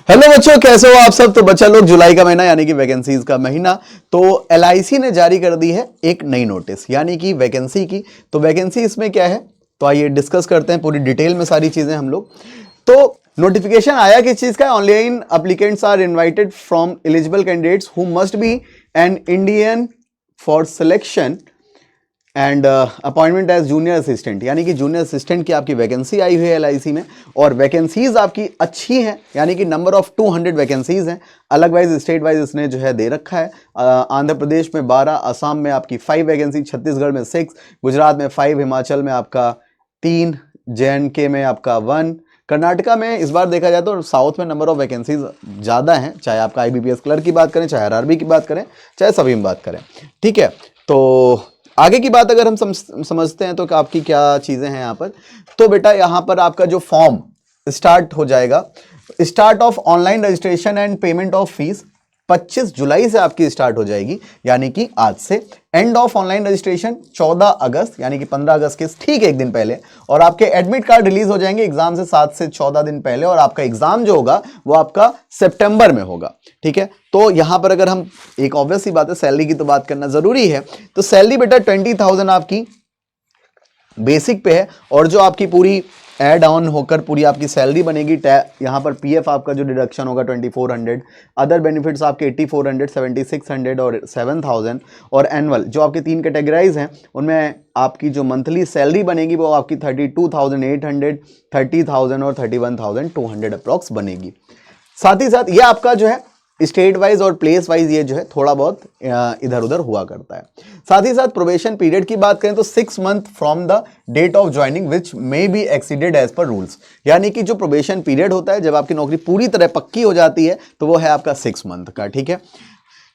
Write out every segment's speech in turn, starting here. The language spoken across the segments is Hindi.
हेलो बच्चों, कैसे हो आप सब। तो बच्चा लोग, जुलाई का महीना यानी कि वैकेंसीज का महीना, तो एलआईसी ने जारी कर दी है एक नई नोटिस यानी कि वैकेंसी की। तो वैकेंसी इसमें क्या है, तो आइए डिस्कस करते हैं पूरी डिटेल में सारी चीजें हम लोग। तो नोटिफिकेशन आया किस चीज का, online applicants are invited from eligible candidates who must be an Indian for selection and appointment as junior assistant, यानी कि जूनियर असिस्टेंट की आपकी वैकेंसी आई हुई है एलआईसी में। और वैकेंसीज आपकी अच्छी हैं, यानी कि नंबर ऑफ 200 वैकेंसीज हैं। अलग वाइज स्टेट वाइज इसने जो है दे रखा है। आंध्र प्रदेश में 12, असम में आपकी 5 वैकेंसी, छत्तीसगढ़ में 6, गुजरात में 5, हिमाचल में आपका 3, JNK में आपका 1, कर्नाटका में इस बार देखा जाए तो साउथ में नंबर ऑफ वैकेंसीज ज़्यादा हैं, चाहे आपका IBPS क्लर्क की बात करें, चाहे RRB की बात करें, चाहे सभी में बात करें। ठीक है, तो आगे की बात अगर हम समझते हैं तो आपकी क्या चीजें हैं यहाँ पर। तो बेटा यहाँ पर आपका जो फॉर्म स्टार्ट हो जाएगा, start of online registration and payment of fees 25 जुलाई से आपकी स्टार्ट हो जाएगी, यानी कि आज से। एंड ऑफ ऑनलाइन रजिस्ट्रेशन 14 अगस्त, यानी कि 15 अगस्त के ठीक एक दिन पहले। और आपके एडमिट कार्ड रिलीज हो जाएंगे एग्जाम से 7 से 14 दिन पहले, और आपका एग्जाम जो होगा वो आपका सितंबर में होगा। ठीक है, तो यहां पर अगर हम, एक ऑब्वियस सी बात है, सैलरी की तो बात करना जरूरी है। तो सैलरी बेटा 20,000 आपकी बेसिक पे है, और जो आपकी पूरी ऐड ऑन होकर पूरी आपकी सैलरी बनेगी, यहाँ पर पीएफ आपका जो डिडक्शन होगा 2400, अदर बेनिफिट्स आपके 8400, 7600 और 7000, और एनुअल जो आपके 3 कैटेगराइज हैं उनमें आपकी जो मंथली सैलरी बनेगी वो आपकी 32,800, 30,000 और 31,200 अप्रॉक्स बनेगी। साथ ही साथ ये आपका जो है स्टेट वाइज और प्लेस वाइज ये जो है थोड़ा बहुत इधर उधर हुआ करता है। साथ ही साथ प्रोबेशन पीरियड की बात करें तो 6 month from the date of joining which may be exceeded as per rules, यानी कि जो प्रोबेशन पीरियड होता है जब आपकी नौकरी पूरी तरह पक्की हो जाती है तो वो है आपका 6 मंथ का। ठीक है,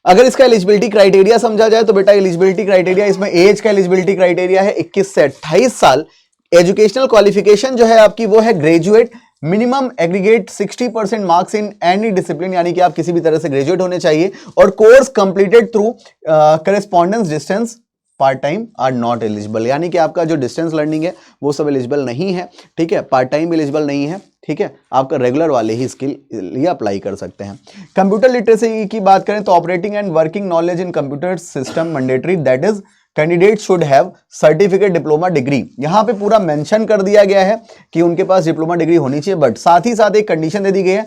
अगर इसका एलिजिबिलिटी क्राइटेरिया समझा जाए तो बेटा एलिजिबिलिटी क्राइटेरिया, इसमें एज का एलिजिबिलिटी क्राइटेरिया है 21 से 28 साल। एजुकेशनल क्वालिफिकेशन जो है आपकी वो है graduate, minimum aggregate 60% marks in any discipline, यानी कि आप किसी भी तरह से ग्रेजुएट होने चाहिए, और course completed through correspondence distance part time are not eligible, यानी कि आपका जो डिस्टेंस लर्निंग है वो सब एलिजिबल नहीं है। ठीक है, पार्ट टाइम एलिजिबल नहीं है। ठीक है, आपका रेगुलर वाले ही स्किल लिए अप्लाई कर सकते हैं। कंप्यूटर लिटरेसी की बात करें तो operating and working knowledge in computer system mandatory, that is candidate should have certificate diploma degree. यहां पे पूरा मेंशन कर दिया गया है कि उनके पास डिप्लोमा डिग्री होनी चाहिए, बट साथ ही साथ एक कंडीशन दे दी गई है,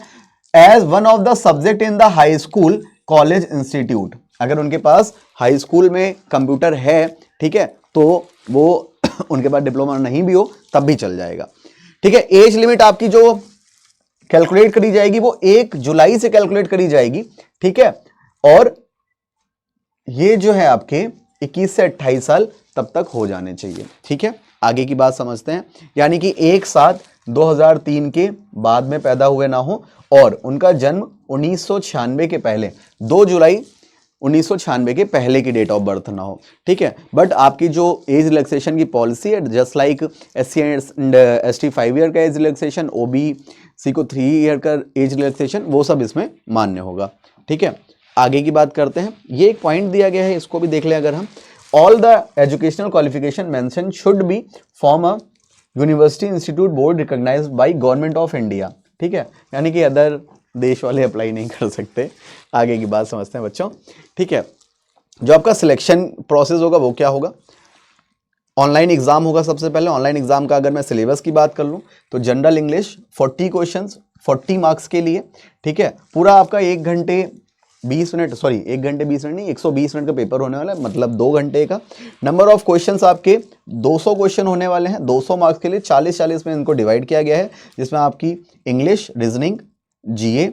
as one of the subject in the high school college institute. अगर उनके पास हाई स्कूल में कंप्यूटर है, ठीक है, तो वो उनके पास डिप्लोमा नहीं भी हो तब भी चल जाएगा। ठीक है, एज लिमिट आपकी जो कैलकुलेट करी जाएगी वो 1 जुलाई से कैलकुलेट करी जाएगी। ठीक है, और ये जो है आपके 21 से 28 साल तब तक हो जाने चाहिए। ठीक है, आगे की बात समझते हैं, यानी कि एक साथ 2003 के बाद में पैदा हुए ना हो, और उनका जन्म 1996 के पहले, 2 जुलाई 1996 के पहले की डेट ऑफ बर्थ ना हो। ठीक है, बट आपकी जो एज रिलैक्सेशन की पॉलिसी है, just like SC and ST 5 year का एज रिलैक्सेशन, OBC को 3 ईयर का एज रिलैक्सेशन, वो सब इसमें मान्य होगा। ठीक है, आगे की बात करते हैं। ये एक पॉइंट दिया गया है, इसको भी देख लें अगर हम, all the educational qualification mention should be from a university institute board recognized by government of India. ठीक है, यानी कि अदर देश वाले अप्लाई नहीं कर सकते। आगे की बात समझते हैं बच्चों। ठीक है, जो आपका सिलेक्शन प्रोसेस होगा वो क्या होगा, ऑनलाइन एग्जाम होगा। सबसे पहले ऑनलाइन एग्जाम का अगर मैं सिलेबस की बात कर लूं तो जनरल इंग्लिश 40 क्वेश्चंस 40 मार्क्स के लिए। ठीक है, पूरा आपका 1 घंटे 20 मिनट, सॉरी 1 घंटे 20 मिनट नहीं, 120 मिनट का पेपर होने वाला है, मतलब 2 घंटे का। नंबर ऑफ क्वेश्चंस आपके 200 क्वेश्चन होने वाले हैं, 200 मार्क्स के लिए 40-40 में इनको डिवाइड किया गया है, जिसमें आपकी इंग्लिश, रीजनिंग, GA,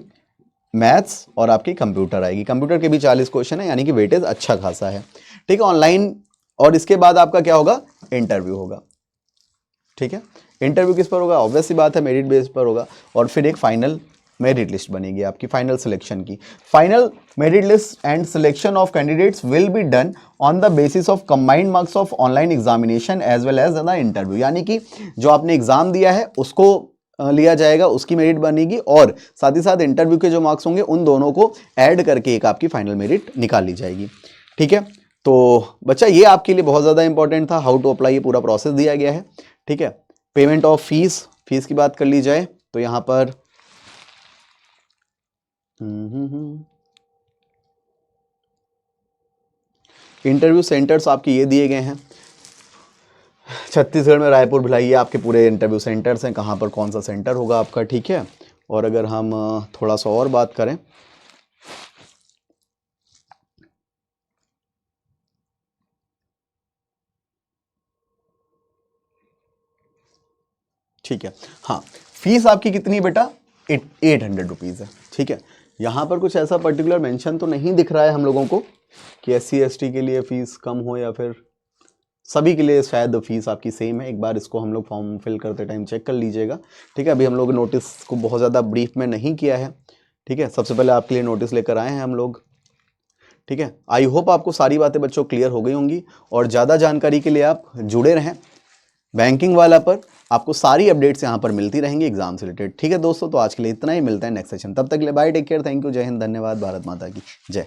मैथ्स और आपकी कंप्यूटर आएगी। कंप्यूटर के भी 40 क्वेश्चन है, यानी कि वेटेज अच्छा खासा है। ठीक है, ऑनलाइन, और इसके बाद आपका क्या होगा, इंटरव्यू होगा। ठीक है, इंटरव्यू किस पर होगा, ऑब्वियस सी बात है मेरिट बेस पर होगा, और फिर एक फाइनल मेरिट लिस्ट बनेगी आपकी फाइनल सिलेक्शन की। Final merit list and selection of candidates will be done on the basis of combined marks of online examination as well as the interview, यानी कि जो आपने एग्जाम दिया है उसको लिया जाएगा, उसकी मेरिट बनेगी, और साथ ही साथ इंटरव्यू के जो मार्क्स होंगे उन दोनों को ऐड करके एक आपकी फाइनल मेरिट निकाली जाएगी। ठीक है, तो बच्चा ये आपके लिए बहुत ज़्यादा इंपॉर्टेंट था, हाउ टू अप्लाई, ये पूरा प्रोसेस दिया गया है। ठीक है, पेमेंट ऑफ फीस की बात कर ली जाए तो यहाँ पर इंटरव्यू सेंटर्स आपके ये दिए गए हैं। छत्तीसगढ़ में रायपुर, भिलाई, ये आपके पूरे इंटरव्यू सेंटर्स हैं, कहाँ पर कौन सा सेंटर होगा आपका, ठीक है। और अगर हम थोड़ा सा और बात करें, ठीक है। हाँ, फीस आपकी कितनी बेटा, 800 रुपीज़ है, ठीक है। यहाँ पर कुछ ऐसा पर्टिकुलर मेंशन तो नहीं दिख रहा है हम लोगों को कि SC ST के लिए फीस कम हो या फिर सभी के लिए शायद फीस आपकी सेम है। एक बार इसको हम लोग फॉर्म फिल करते टाइम चेक कर लीजिएगा, ठीक है। अभी हम लोग नोटिस को बहुत ज़्यादा ब्रीफ में नहीं किया है, ठीक है। सबसे पहले आपके लिए नोटिस लेकर आए हैं हम लोग, ठीक है। आई होप आपको सारी बातें बच्चों क्लियर हो गई होंगी, और ज़्यादा जानकारी के लिए आप जुड़े रहें बैंकिंग वाला पर। आपको सारी अपडेट्स यहाँ पर मिलती रहेंगी एग्जाम से रिलेटेड, ठीक है दोस्तों। तो आज के लिए इतना ही, मिलता है नेक्स्ट सेशन, तब तक के लिए bye, take care, thank you, जय हिंद, धन्यवाद, भारत माता की जय।